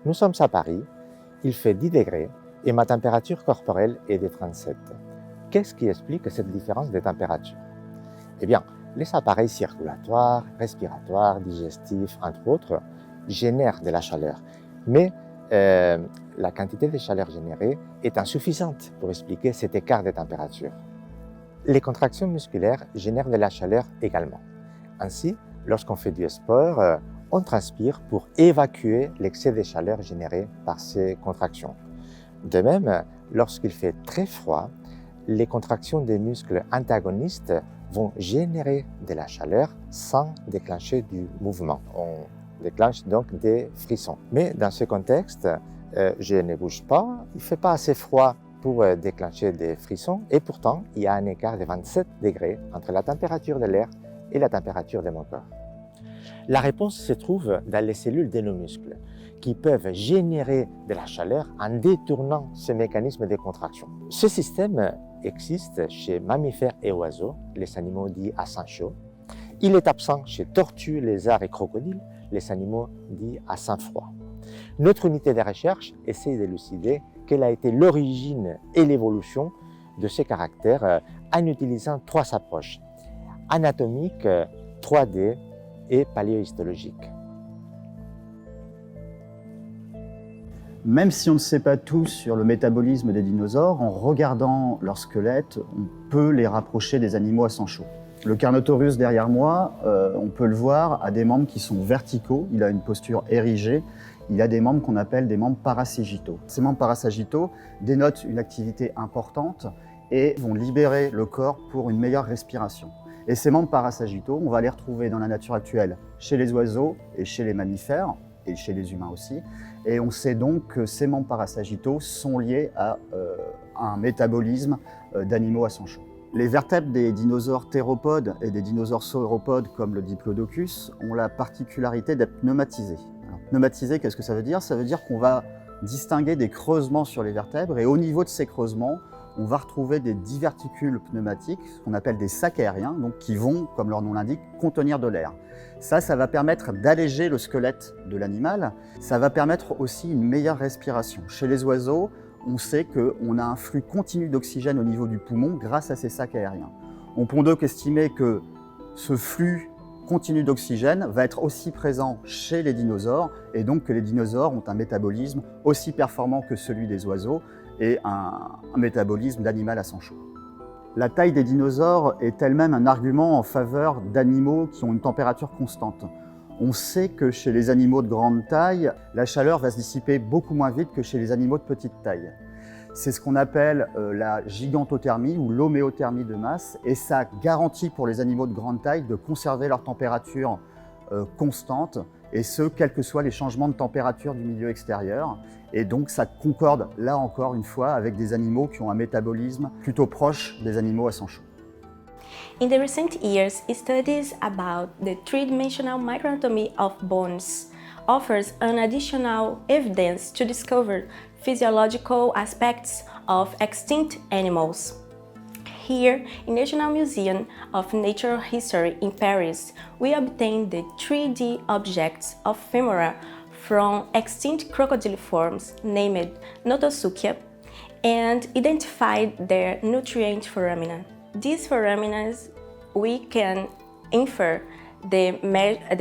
Nous sommes à Paris, il fait 10 degrés et ma température corporelle est de 37. Qu'est-ce qui explique cette différence de température? Eh bien, les appareils circulatoires, respiratoires, digestifs, entre autres, génèrent de la chaleur. Mais la quantité de chaleur générée est insuffisante pour expliquer cet écart de température. Les contractions musculaires génèrent de la chaleur également. Ainsi, lorsqu'on fait du sport, on transpire pour évacuer l'excès de chaleur généré par ces contractions. De même, lorsqu'il fait très froid, les contractions des muscles antagonistes vont générer de la chaleur sans déclencher du mouvement. On déclenche donc des frissons. Mais dans ce contexte, je ne bouge pas, il ne fait pas assez froid pour déclencher des frissons et pourtant il y a un écart de 27 degrés entre la température de l'air et la température de mon corps. La réponse se trouve dans les cellules de nos muscles qui peuvent générer de la chaleur en détournant ce mécanisme de contraction. Ce système existe chez mammifères et oiseaux, les animaux dits à sang chaud. Il est absent chez tortues, lézards et crocodiles, les animaux dits à sang froid. Notre unité de recherche essaie d'élucider quelle a été l'origine et l'évolution de ces caractères en utilisant 3 approches: anatomique, 3D et paléohistologique. Même si on ne sait pas tout sur le métabolisme des dinosaures, en regardant leur squelette, on peut les rapprocher des animaux à sang chaud. Le Carnotaurus derrière moi, on peut le voir, a des membres qui sont verticaux, il a une posture érigée, il a des membres qu'on appelle des membres parasagittaux. Ces membres parasagittaux dénotent une activité importante et vont libérer le corps pour une meilleure respiration. Et ces membres parasagittaux, on va les retrouver dans la nature actuelle chez les oiseaux et chez les mammifères, et chez les humains aussi. Et on sait donc que ces membres parasagittaux sont liés à un métabolisme d'animaux à sang chaud. Les vertèbres des dinosaures théropodes et des dinosaures sauropodes, comme le Diplodocus, ont la particularité d'être pneumatisés. Alors, pneumatisés, qu'est-ce que ça veut dire? Ça veut dire qu'on va distinguer des creusements sur les vertèbres, et au niveau de ces creusements, on va retrouver des diverticules pneumatiques, ce qu'on appelle des sacs aériens, donc qui vont, comme leur nom l'indique, contenir de l'air. Ça va permettre d'alléger le squelette de l'animal. Ça va permettre aussi une meilleure respiration. Chez les oiseaux, on sait qu'on a un flux continu d'oxygène au niveau du poumon grâce à ces sacs aériens. On peut donc estimer que ce flux continu d'oxygène va être aussi présent chez les dinosaures, et donc que les dinosaures ont un métabolisme aussi performant que celui des oiseaux et un métabolisme d'animal à sang chaud. La taille des dinosaures est elle-même un argument en faveur d'animaux qui ont une température constante. On sait que chez les animaux de grande taille, la chaleur va se dissiper beaucoup moins vite que chez les animaux de petite taille. C'est ce qu'on appelle la gigantothermie ou l'homéothermie de masse, et ça garantit pour les animaux de grande taille de conserver leur température constante, et ce, quels que soient les changements de température du milieu extérieur. Et donc ça concorde, là encore une fois, avec des animaux qui ont un métabolisme plutôt proche des animaux à sang chaud. In the recent years, studies about the three-dimensional microanatomy of bones offers an additional evidence to discover physiological aspects of extinct animals. Here, in National Museum of Natural History in Paris, we obtained the 3D objects of femora from extinct crocodiliforms named Notosuchia and identified their nutrient foramina. These foramina, we can infer the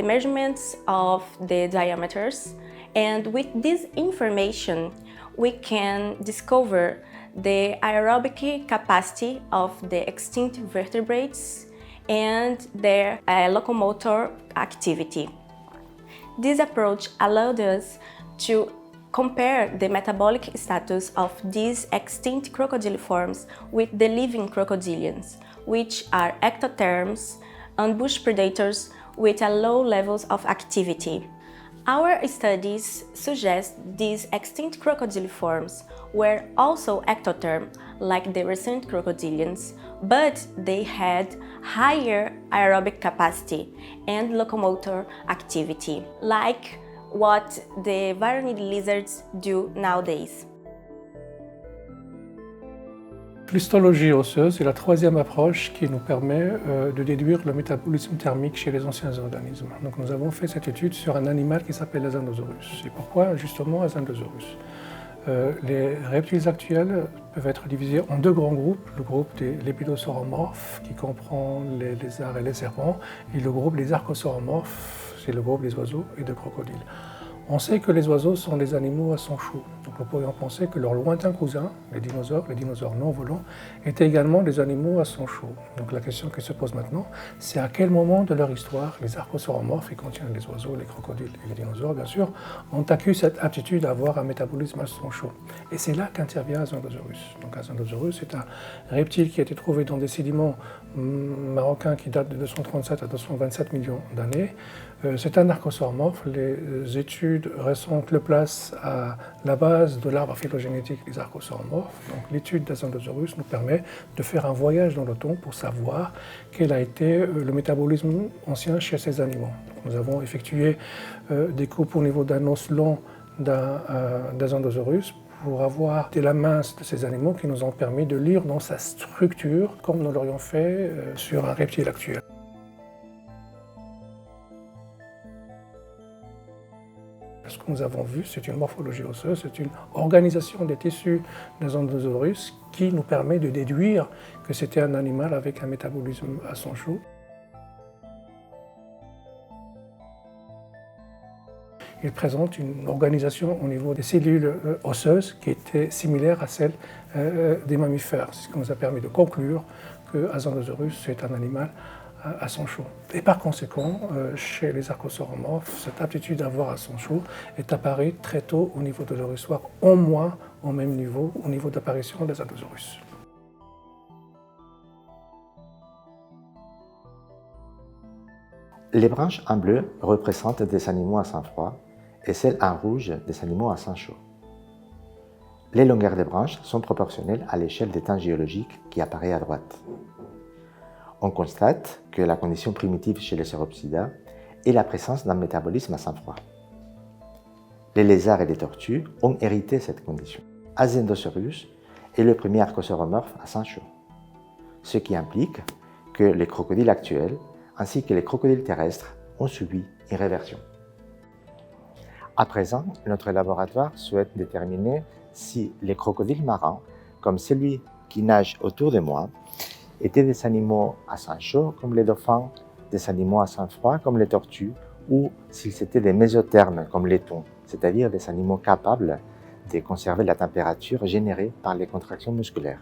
measurements of the diameters, and with this information we can discover the aerobic capacity of the extinct vertebrates and their locomotor activity. This approach allowed us to compare the metabolic status of these extinct crocodiliforms with the living crocodilians, which are ectotherms and bush predators with a low levels of activity. Our studies suggest these extinct crocodiliforms were also ectotherm, like the recent crocodilians, but they had higher aerobic capacity and locomotor activity, like what the varanid lizards do nowadays. L'histologie osseuse est la troisième approche qui nous permet de déduire le métabolisme thermique chez les anciens organismes. Donc nous avons fait cette étude sur un animal qui s'appelle l'Azandosaurus. Et pourquoi justement Azandosaurus? Les reptiles actuels peuvent être divisés en deux grands groupes, le groupe des lépidosauromorphes qui comprend les lézards et les serpents, et le groupe des archosauromorphes, c'est le groupe des oiseaux et des crocodiles. On sait que les oiseaux sont des animaux à sang chaud, donc nous pourrions penser que leurs lointains cousins, les dinosaures non volants, étaient également des animaux à sang chaud. Donc la question qui se pose maintenant, c'est à quel moment de leur histoire les archosauromorphes, qui contiennent les oiseaux, les crocodiles et les dinosaures bien sûr, ont acquis cette aptitude à avoir un métabolisme à sang chaud. Et c'est là qu'intervient Azandosaurus. Donc Azandosaurus est un reptile qui a été trouvé dans des sédiments marocains qui datent de 237 à 227 millions d'années. C'est un archosauromorphe. Les études récentes le placent à la base de l'arbre phylogénétique des archosauromorphes. Donc l'étude d'Azandosaurus nous permet de faire un voyage dans le temps pour savoir quel a été le métabolisme ancien chez ces animaux. Donc, nous avons effectué des coupes au niveau d'un os long d'Azandosaurus pour avoir des minces de ces animaux qui nous ont permis de lire dans sa structure comme nous l'aurions fait sur un reptile actuel. Ce que nous avons vu, c'est une morphologie osseuse, c'est une organisation des tissus d'Azandosaurus qui nous permet de déduire que c'était un animal avec un métabolisme à sang chaud. Il présente une organisation au niveau des cellules osseuses qui était similaire à celle des mammifères. C'est ce qui nous a permis de conclure que Azandosaurus est un animal à sang chaud. Et par conséquent, chez les archosauromorphes, cette aptitude à avoir à sang chaud est apparue très tôt au niveau de leur histoire, au moins au même niveau, au niveau d'apparition des Azandosaurus. Les branches en bleu représentent des animaux à sang froid et celles en rouge des animaux à sang chaud. Les longueurs des branches sont proportionnelles à l'échelle des temps géologiques qui apparaît à droite. On constate que la condition primitive chez les Sauropsida est la présence d'un métabolisme à sang froid. Les lézards et les tortues ont hérité cette condition. Azandosaurus est le premier archosauromorphe à sang chaud, ce qui implique que les crocodiles actuels ainsi que les crocodiles terrestres ont subi une réversion. À présent, notre laboratoire souhaite déterminer si les crocodiles marins, comme celui qui nage autour de moi, étaient des animaux à sang chaud comme les dauphins, des animaux à sang froid comme les tortues, ou s'ils étaient des mésothermes comme les thons, c'est-à-dire des animaux capables de conserver la température générée par les contractions musculaires.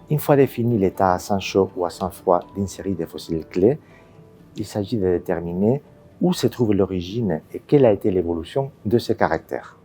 Une fois défini l'état à sang chaud ou à sang froid d'une série de fossiles clés, il s'agit de déterminer où se trouve l'origine et quelle a été l'évolution de ces caractères.